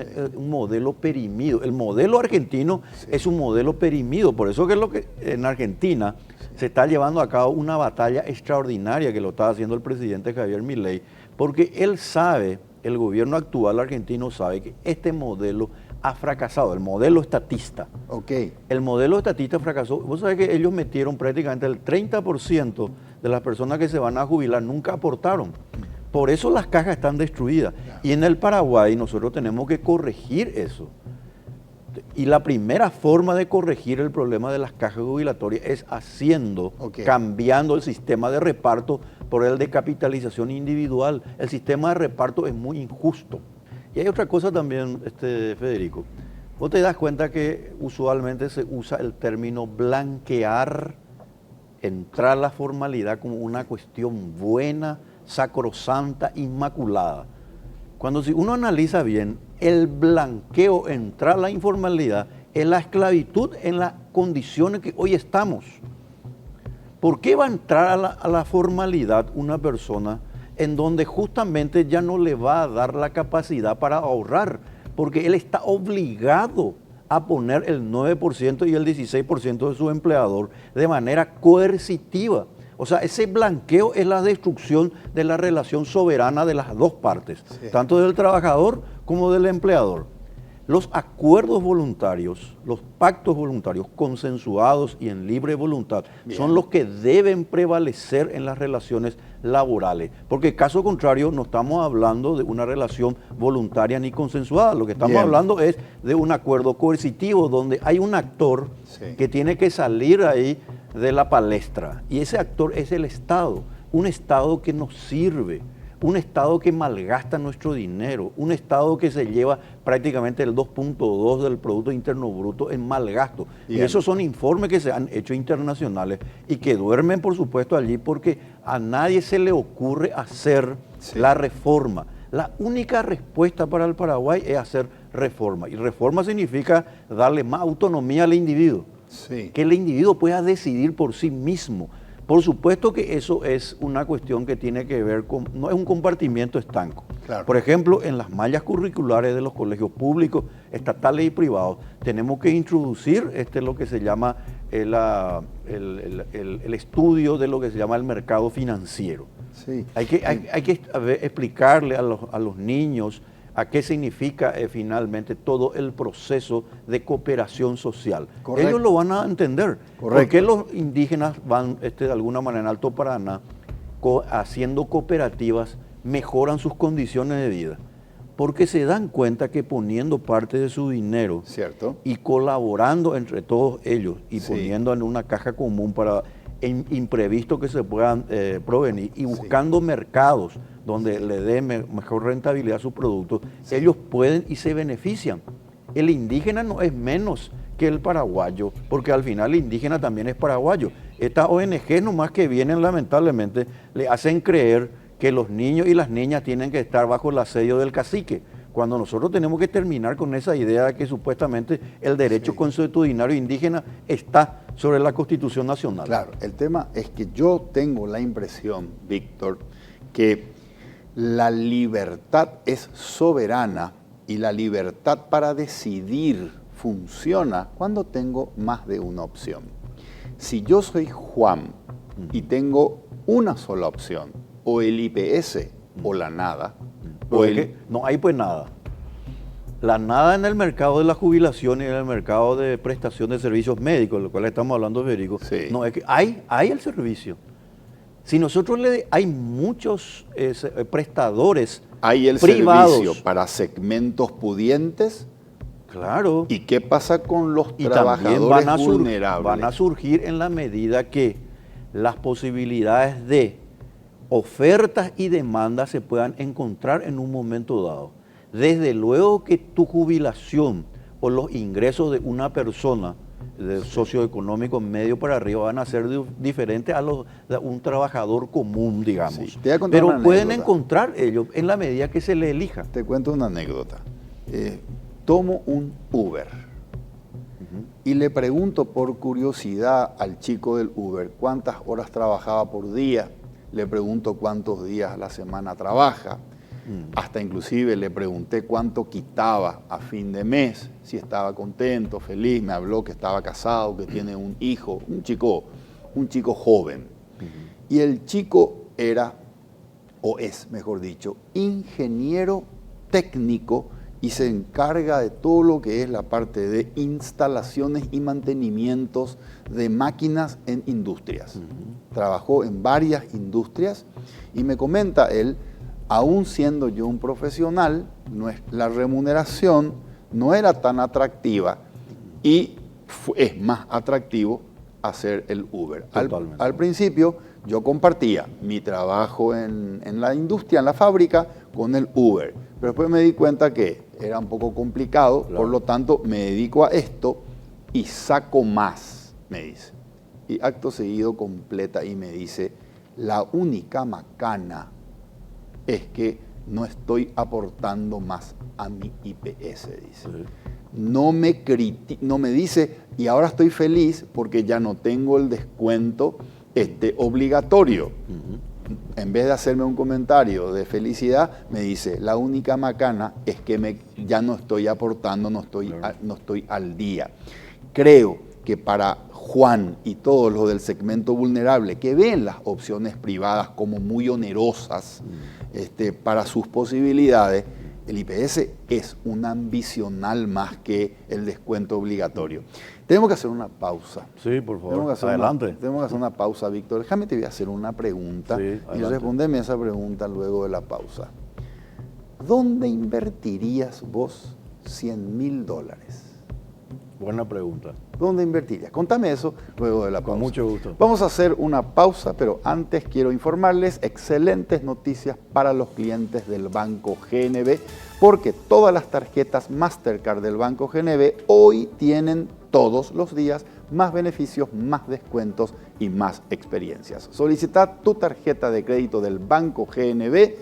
modelo perimido. El modelo argentino es un modelo perimido. Por eso que es lo que en Argentina se está llevando a cabo una batalla extraordinaria que lo está haciendo el presidente Javier Milei, porque él sabe, el gobierno actual argentino sabe que este modelo ha fracasado, el modelo estatista. Okay. El modelo estatista fracasó. Vos sabés que ellos metieron prácticamente el 30% de las personas que se van a jubilar, nunca aportaron. Por eso las cajas están destruidas. Y en el Paraguay nosotros tenemos que corregir eso. Y la primera forma de corregir el problema de las cajas jubilatorias es cambiando el sistema de reparto por el de capitalización individual. El sistema de reparto es muy injusto. Y hay otra cosa también, Federico. Vos te das cuenta que usualmente se usa el término blanquear, entrar a la formalidad como una cuestión buena, sacrosanta, inmaculada. Cuando si uno analiza bien, el blanqueo, entrar a la informalidad, es la esclavitud en las condiciones que hoy estamos. ¿Por qué va a entrar a la formalidad una persona en donde justamente ya no le va a dar la capacidad para ahorrar? Porque él está obligado a poner el 9% y el 16% de su empleador de manera coercitiva. O sea, ese blanqueo es la destrucción de la relación soberana de las dos partes, tanto del trabajador como del empleador. Los acuerdos voluntarios, los pactos voluntarios consensuados y en libre voluntad son los que deben prevalecer en las relaciones laborales, porque caso contrario no estamos hablando de una relación voluntaria ni consensuada, lo que estamos hablando es de un acuerdo coercitivo donde hay un actor que tiene que salir ahí de la palestra, y ese actor es el Estado, un Estado que nos sirve, un Estado que malgasta nuestro dinero, un Estado que se lleva prácticamente el 2.2 del Producto Interno Bruto en mal gasto. Y esos son informes que se han hecho internacionales y que duermen, por supuesto, allí porque a nadie se le ocurre hacer la reforma. La única respuesta para el Paraguay es hacer reforma. Y reforma significa darle más autonomía al individuo. Que el individuo pueda decidir por sí mismo. Por supuesto que eso es una cuestión que tiene que ver con, no es un compartimiento estanco. Claro. Por ejemplo, en las mallas curriculares de los colegios públicos, estatales y privados, tenemos que introducir lo que se llama el estudio de lo que se llama el mercado financiero. Hay que explicarle a los niños a qué significa finalmente todo el proceso de cooperación social. Correcto. Ellos lo van a entender. Correcto. ¿Por qué los indígenas van de alguna manera en Alto Paraná haciendo cooperativas mejoran sus condiciones de vida? Porque se dan cuenta que poniendo parte de su dinero y colaborando entre todos ellos y poniendo en una caja común para imprevistos que se puedan provenir y buscando mercados donde le den mejor rentabilidad a sus productos, ellos pueden y se benefician. El indígena no es menos que el paraguayo, porque al final el indígena también es paraguayo. Estas ONG nomás que vienen lamentablemente le hacen creer que los niños y las niñas tienen que estar bajo el asedio del cacique, cuando nosotros tenemos que terminar con esa idea de que supuestamente el derecho consuetudinario indígena está sobre la Constitución Nacional. Claro, el tema es que yo tengo la impresión, Víctor, que la libertad es soberana y la libertad para decidir funciona cuando tengo más de una opción. Si yo soy Juan y tengo una sola opción, o el IPS o la nada, no hay pues nada. La nada en el mercado de la jubilación y en el mercado de prestación de servicios médicos, lo cual estamos hablando, Federico, no, es que hay el servicio. Si nosotros hay muchos prestadores hay el privados. Servicio para segmentos pudientes. Claro. ¿Y qué pasa con los trabajadores vulnerables? Van a surgir en la medida que las posibilidades de ofertas y demandas se puedan encontrar en un momento dado. Desde luego que tu jubilación o los ingresos de una persona de socioeconómico medio para arriba van a ser diferentes a los de un trabajador común, digamos. Pero pueden encontrar ellos en la medida que se les elija. Te cuento una anécdota. Tomo un Uber y le pregunto por curiosidad al chico del Uber cuántas horas trabajaba por día, le pregunto cuántos días a la semana trabaja, hasta inclusive le pregunté cuánto quitaba a fin de mes, si estaba contento, feliz, me habló que estaba casado, que tiene un hijo, un chico joven. Y el chico era, o es mejor dicho, ingeniero técnico y se encarga de todo lo que es la parte de instalaciones y mantenimientos de máquinas en industrias. Trabajó en varias industrias y me comenta él, aún siendo yo un profesional, la remuneración no era tan atractiva y es más atractivo hacer el Uber. Al principio yo compartía mi trabajo en la industria, en la fábrica, con el Uber, pero después me di cuenta que era un poco complicado, por lo tanto me dedico a esto y saco más, me dice. Y acto seguido completa y me dice, la única macana es que no estoy aportando más a mi IPS, dice. No me dice, y ahora estoy feliz porque ya no tengo el descuento obligatorio. En vez de hacerme un comentario de felicidad, me dice, la única macana es que ya no estoy aportando, no estoy al día. Creo que para Juan y todos los del segmento vulnerable que ven las opciones privadas como muy onerosas para sus posibilidades, el IPS es un ambicional más que el descuento obligatorio. Tenemos que hacer una pausa. Sí, por favor. Tenemos que hacer Adelante. tenemos que hacer una pausa, Víctor. Déjame te voy a hacer una pregunta Sí, y adelante. respóndeme esa pregunta luego de la pausa. ¿Dónde invertirías vos $100.000? Buena pregunta. ¿Dónde invertirías? Contame eso luego de la pausa. Con mucho gusto. Vamos a hacer una pausa, pero antes quiero informarles excelentes noticias para los clientes del Banco GNB, porque todas las tarjetas Mastercard del Banco GNB hoy tienen todos los días más beneficios, más descuentos y más experiencias. Solicita tu tarjeta de crédito del Banco GNB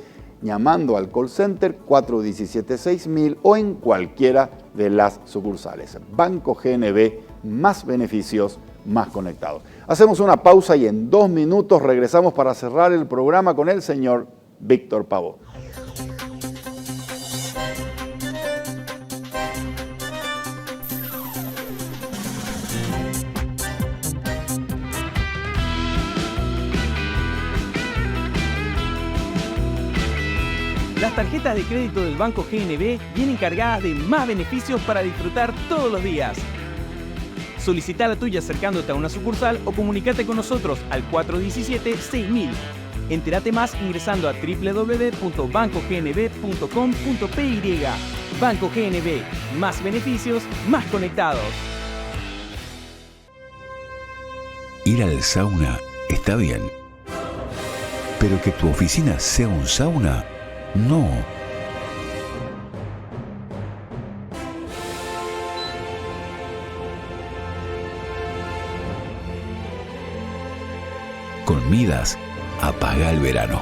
llamando al call center 417-6000 o en cualquiera de las sucursales. Banco GNB, más beneficios, más conectados. Hacemos una pausa y en 2 minutos regresamos para cerrar el programa con el señor Víctor Pavón. Las tarjetas de crédito del Banco GNB vienen cargadas de más beneficios para disfrutar todos los días. Solicita la tuya acercándote a una sucursal o comunícate con nosotros al 417-6000. Entérate más ingresando a www.bancognb.com.py. Banco GNB, más beneficios, más conectados. Ir al sauna está bien, pero que tu oficina sea un sauna, no. Con Midas, apaga el verano.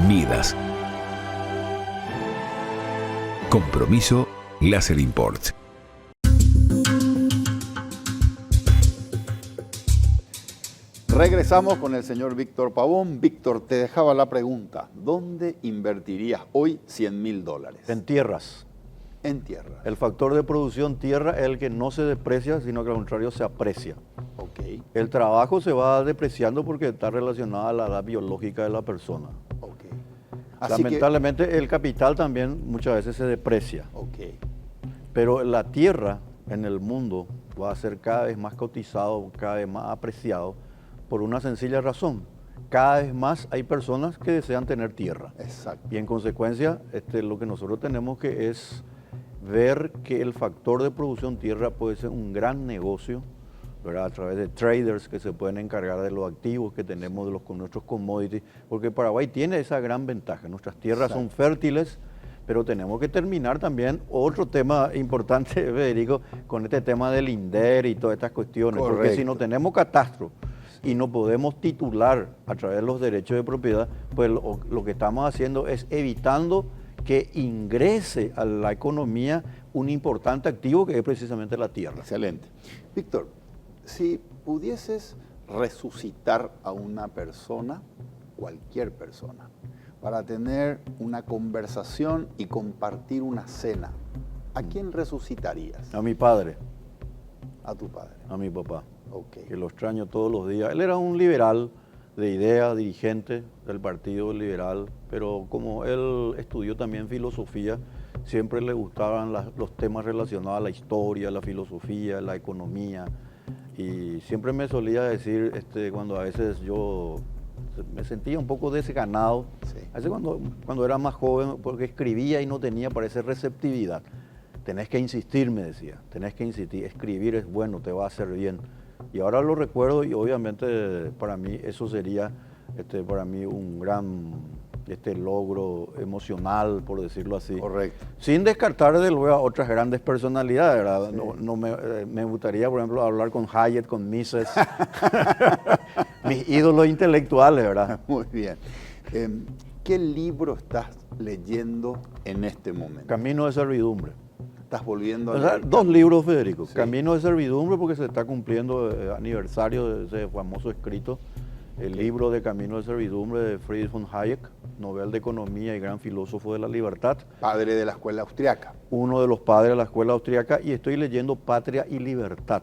Midas. Compromiso Láser Import. Regresamos con el señor Víctor Pavón. Víctor, te dejaba la pregunta. ¿Dónde invertirías hoy $100.000? En tierras. En tierra. El factor de producción tierra es el que no se deprecia, sino que al contrario se aprecia. Ok, El trabajo se va depreciando porque está relacionado a la edad biológica de la persona. ok. Así Lamentablemente el capital también muchas veces se deprecia, que, ok. pero la tierra en el mundo va a ser cada vez más cotizado, cada vez más apreciado por una sencilla razón. Cada vez más hay personas que desean tener tierra. Exacto. Y en consecuencia, lo que nosotros tenemos que es ver que el factor de producción tierra puede ser un gran negocio, ¿verdad? A través de traders que se pueden encargar de los activos que tenemos con nuestros commodities, porque Paraguay tiene esa gran ventaja. Nuestras tierras son fértiles, pero tenemos que terminar también otro tema importante, Federico, con este tema del INDER y todas estas cuestiones, porque si Correcto. no tenemos catastro y no podemos titular a través de los derechos de propiedad, pues lo que estamos haciendo es evitando que ingrese a la economía un importante activo que es precisamente la tierra. Excelente. Víctor, si pudieses resucitar a una persona, cualquier persona, para tener una conversación y compartir una cena, ¿a quién resucitarías? A mi padre, A tu padre. a mi papá, Ok. que lo extraño todos los días. Él era un liberal de idea, dirigente del Partido Liberal, pero como él estudió también filosofía, siempre le gustaban los temas relacionados a la historia, la filosofía, la economía, y siempre me solía decir, cuando a veces yo me sentía un poco desganado, Sí. a veces cuando era más joven, porque escribía y no tenía, parece, receptividad. Tenés que insistir, me decía, tenés que insistir, escribir es bueno, te va a hacer bien. Y ahora lo recuerdo y obviamente para mí eso sería para mí un gran logro emocional, por decirlo así. Correcto. Sin descartar de luego a otras grandes personalidades, ¿verdad? Sí. No me gustaría, por ejemplo, hablar con Hayek, con Mises, mis ídolos intelectuales, ¿verdad? Muy bien. ¿Qué libro estás leyendo en este momento? Camino de servidumbre. ¿Estás volviendo a O sea, leer? 2 libros, Federico. Sí. Camino de servidumbre, porque se está cumpliendo aniversario de ese famoso escrito, el libro de Camino de servidumbre de Friedrich von Hayek, Nobel de Economía y gran filósofo de la libertad, Padre de la escuela austriaca. uno de los padres de la escuela austríaca, y estoy leyendo Patria y Libertad,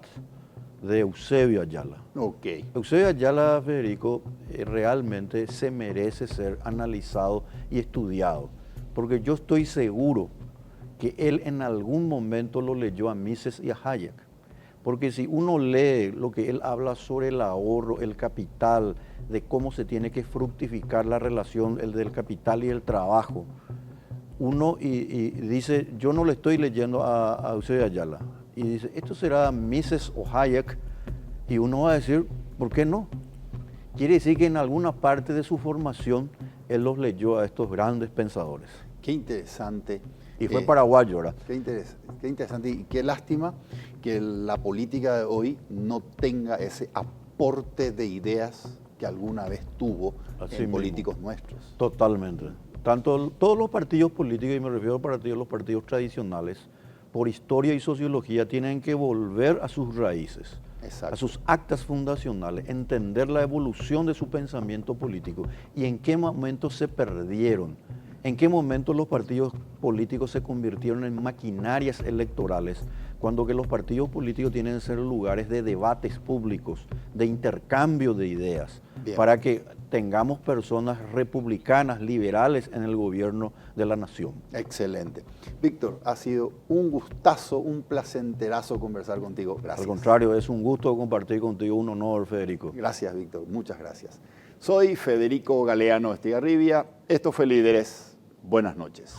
de Eusebio Ayala. Ok. Eusebio Ayala, Federico, realmente se merece ser analizado y estudiado, porque yo estoy seguro que él en algún momento lo leyó a Mises y a Hayek. Porque si uno lee lo que él habla sobre el ahorro, el capital, de cómo se tiene que fructificar la relación del capital y el trabajo, uno y dice, yo no le estoy leyendo a Eusebio Ayala, y dice, esto será Mises o Hayek, y uno va a decir, ¿por qué no? Quiere decir que en alguna parte de su formación él los leyó a estos grandes pensadores. Qué interesante. Y fue paraguayo, ¿verdad? Qué interesante y qué lástima que la política de hoy no tenga ese aporte de ideas que alguna vez tuvo en políticos nuestros. Totalmente. Todos los partidos políticos, y me refiero a los partidos tradicionales, por historia y sociología, tienen que volver a sus raíces, a sus actas fundacionales, entender la evolución de su pensamiento político y en qué momento se perdieron. ¿En qué momento los partidos políticos se convirtieron en maquinarias electorales? Cuando que los partidos políticos tienen que ser lugares de debates públicos, de intercambio de ideas, para que tengamos personas republicanas, liberales en el gobierno de la nación. Excelente. Víctor, ha sido un gustazo, un placenterazo conversar contigo. Gracias. Al contrario, es un gusto compartir contigo, un honor, Federico. Gracias, Víctor. Muchas gracias. Soy Federico Galeano Estigarribia. Esto fue Líderes. Buenas noches.